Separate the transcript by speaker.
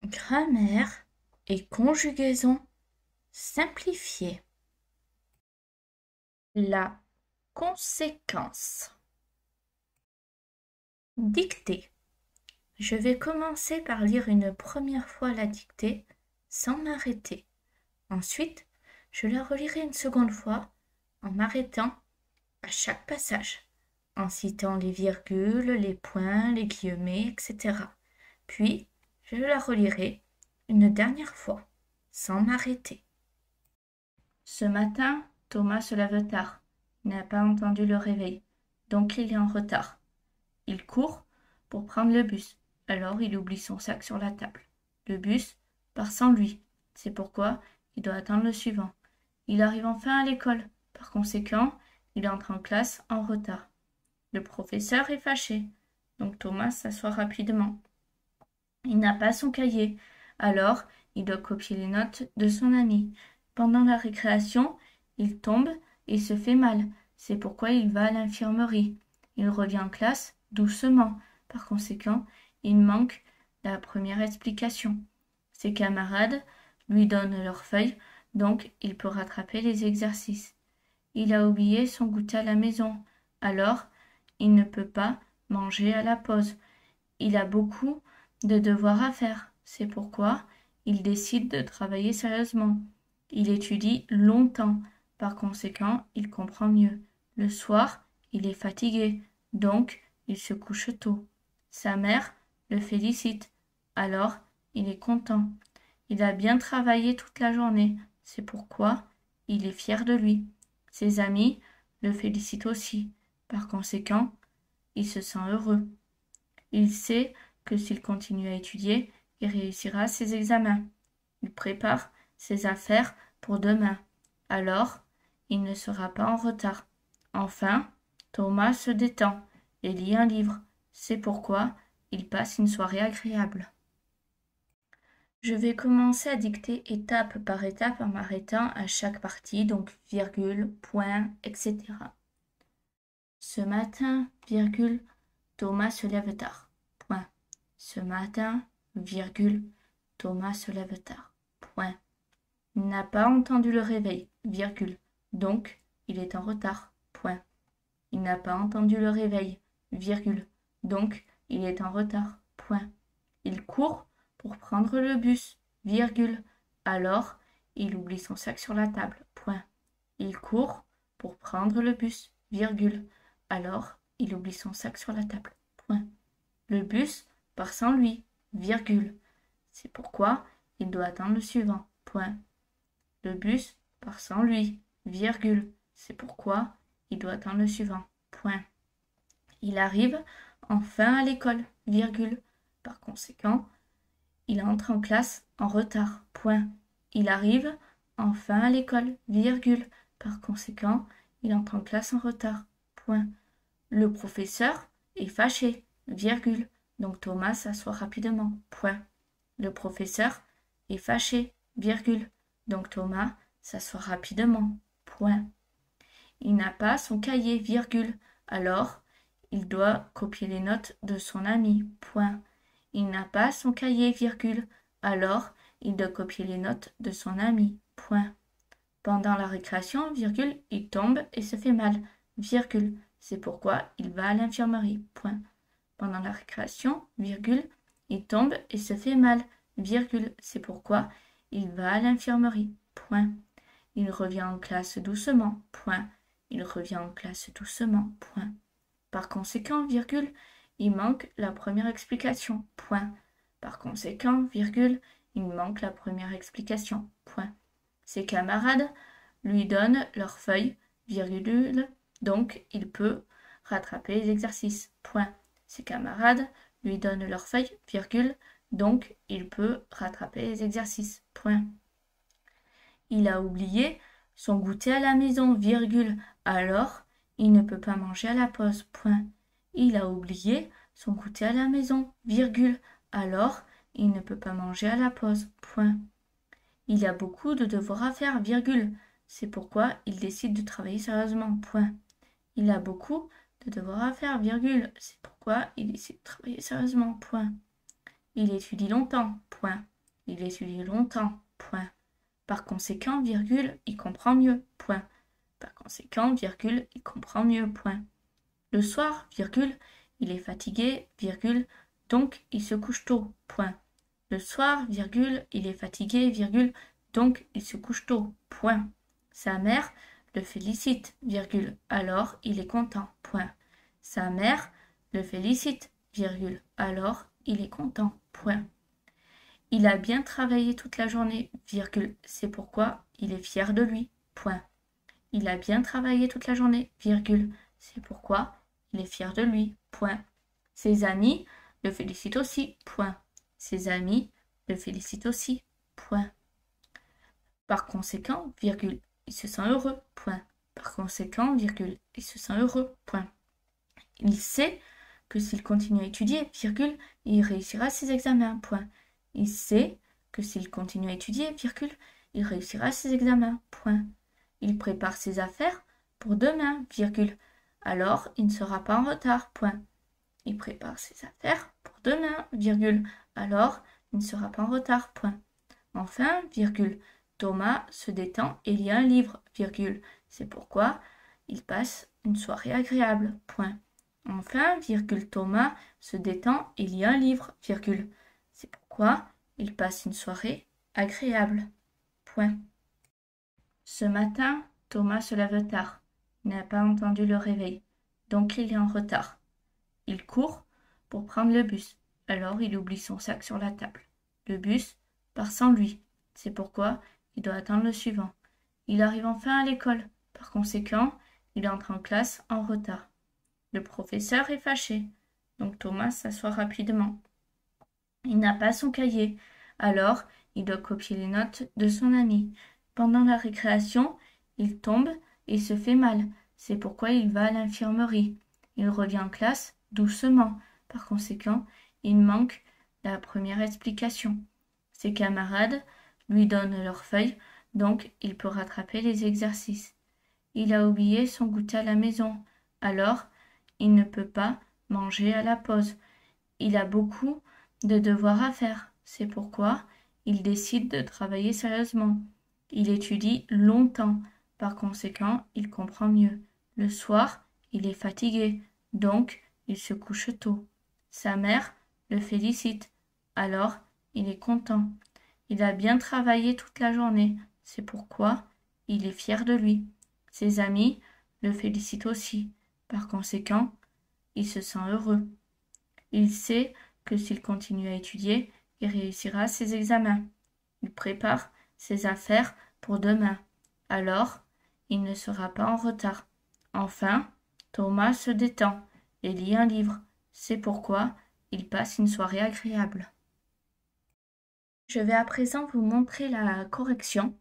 Speaker 1: Grammaire et conjugaison simplifiée. La conséquence. Dictée. Je vais commencer par lire une première fois la dictée sans m'arrêter. Ensuite, je la relirai une seconde fois en m'arrêtant à chaque passage, en citant les virgules, les points, les guillemets, etc. Puis, je la relirai une dernière fois, sans m'arrêter. Ce matin, Thomas se lève tard. Il n'a pas entendu le réveil, donc il est en retard. Il court pour prendre le bus. Alors il oublie son sac sur la table. Le bus part sans lui. C'est pourquoi il doit attendre le suivant. Il arrive enfin à l'école. Par conséquent, il entre en classe en retard. Le professeur est fâché, donc Thomas s'assoit rapidement. Il n'a pas son cahier, alors il doit copier les notes de son ami. Pendant la récréation, il tombe et se fait mal. C'est pourquoi il va à l'infirmerie. Il revient en classe doucement. Par conséquent, il manque la première explication. Ses camarades lui donnent leurs feuilles, donc il peut rattraper les exercices. Il a oublié son goûter à la maison, alors il ne peut pas manger à la pause. Il a beaucoup de devoirs à faire. C'est pourquoi il décide de travailler sérieusement. Il étudie longtemps. Par conséquent, il comprend mieux. Le soir, il est fatigué, donc il se couche tôt. Sa mère le félicite. Alors, il est content. Il a bien travaillé toute la journée. C'est pourquoi il est fier de lui. Ses amis le félicitent aussi. Par conséquent, il se sent heureux. Il sait que s'il continue à étudier, il réussira ses examens. Il prépare ses affaires pour demain. Alors, il ne sera pas en retard. Enfin, Thomas se détend et lit un livre. C'est pourquoi il passe une soirée agréable. Je vais commencer à dicter étape par étape en m'arrêtant à chaque partie, donc virgule, point, etc. Ce matin, virgule, Thomas se lève tard. Point. Ce matin, virgule, Thomas se lève tard. Point. Il n'a pas entendu le réveil, virgule. Donc, il est en retard. Point. Il n'a pas entendu le réveil, virgule. Donc, il est en retard. Point. Il court pour prendre le bus, virgule. Alors, il oublie son sac sur la table. Point. Il court pour prendre le bus, virgule. Alors, il oublie son sac sur la table. Point. Le bus part sans lui, virgule. C'est pourquoi il doit attendre le suivant. Point. Le bus part sans lui, virgule. C'est pourquoi il doit attendre le suivant. Point. Il arrive enfin à l'école, virgule. Par conséquent, il entre en classe en retard. Point. Il arrive enfin à l'école, virgule. Par conséquent, il entre en classe en retard. Point. Le professeur est fâché, virgule. Donc Thomas s'assoit rapidement. Point. Le professeur est fâché, virgule. Donc Thomas s'assoit rapidement. Point. Il n'a pas son cahier, virgule. Alors, il doit copier les notes de son ami. Point. Il n'a pas son cahier, virgule. Alors, il doit copier les notes de son ami. Point. Pendant la récréation, virgule, il tombe et se fait mal, virgule. C'est pourquoi il va à l'infirmerie. Point. Pendant la récréation, virgule, il tombe et se fait mal, virgule. C'est pourquoi il va à l'infirmerie. Point. Il revient en classe doucement. Point. Il revient en classe doucement. Point. Par conséquent, virgule, il manque la première explication. Point. Par conséquent, virgule, il manque la première explication. Point. Ses camarades lui donnent leurs feuilles, virgule, donc il peut rattraper les exercices. Point. Ses camarades lui donnent leurs feuilles, virgule, donc il peut rattraper les exercices. Point. Il a oublié son goûter à la maison, virgule, alors il ne peut pas manger à la pause. Point. Il a oublié son goûter à la maison, virgule, alors il ne peut pas manger à la pause. Point. Il a beaucoup de devoirs à faire, virgule. C'est pourquoi il décide de travailler sérieusement. Point. Il a beaucoup de devoirs à faire, virgule. C'est pourquoi il décide de travailler sérieusement. Point. Il étudie longtemps. Point. il étudie longtemps, point. Par conséquent, virgule, il comprend mieux, point. Par conséquent, virgule, il comprend mieux, point. Le soir, virgule, il est fatigué, virgule, donc il se couche tôt, point. Le soir, virgule, il est fatigué, virgule, donc il se couche tôt, point. Sa mère le félicite, virgule, alors il est content, point. Sa mère le félicite, virgule, alors il est content, point. Il a bien travaillé toute la journée, virgule, c'est pourquoi il est fier de lui, point. Il a bien travaillé toute la journée, virgule, c'est pourquoi il est fier de lui, point. Ses amis le félicitent aussi, point. Ses amis le félicitent aussi, point. Par conséquent, virgule, il se sent heureux, point. Par conséquent, virgule, il se sent heureux, point. Il sait que s'il continue à étudier, virgule, il réussira ses examens, point. Il sait que s'il continue à étudier, virgule, il réussira ses examens, point. Il prépare ses affaires pour demain, virgule, alors il ne sera pas en retard, point. Il prépare ses affaires pour demain, virgule, alors il ne sera pas en retard, point. Enfin, virgule, Thomas se détend et lit un livre, virgule, c'est pourquoi il passe une soirée agréable, point. Enfin, virgule, Thomas se détend et lit un livre, virgule, c'est pourquoi il passe une soirée agréable, point. Ce matin, Thomas se lève tard. Il n'a pas entendu le réveil, donc il est en retard. Il court pour prendre le bus. Alors il oublie son sac sur la table. Le bus part sans lui. C'est pourquoi il doit attendre le suivant. Il arrive enfin à l'école. Par conséquent, il entre en classe en retard. Le professeur est fâché. Donc Thomas s'assoit rapidement. Il n'a pas son cahier. Alors il doit copier les notes de son ami. Pendant la récréation, il tombe et se fait mal. C'est pourquoi il va à l'infirmerie. Il revient en classe doucement. Par conséquent, il manque la première explication. Ses camarades lui donnent leurs feuilles, donc il peut rattraper les exercices. Il a oublié son goûter à la maison, alors il ne peut pas manger à la pause. Il a beaucoup de devoirs à faire. C'est pourquoi il décide de travailler sérieusement. Il étudie longtemps. Par conséquent, il comprend mieux. Le soir, il est fatigué, donc il se couche tôt. Sa mère le félicite, alors il est content. Il a bien travaillé toute la journée, c'est pourquoi il est fier de lui. Ses amis le félicitent aussi. Par conséquent, il se sent heureux. Il sait que s'il continue à étudier, il réussira ses examens. Il prépare ses affaires pour demain. Alors, il ne sera pas en retard. Enfin, Thomas se détend et lit un livre. C'est pourquoi il passe une soirée agréable. Je vais à présent vous montrer la correction.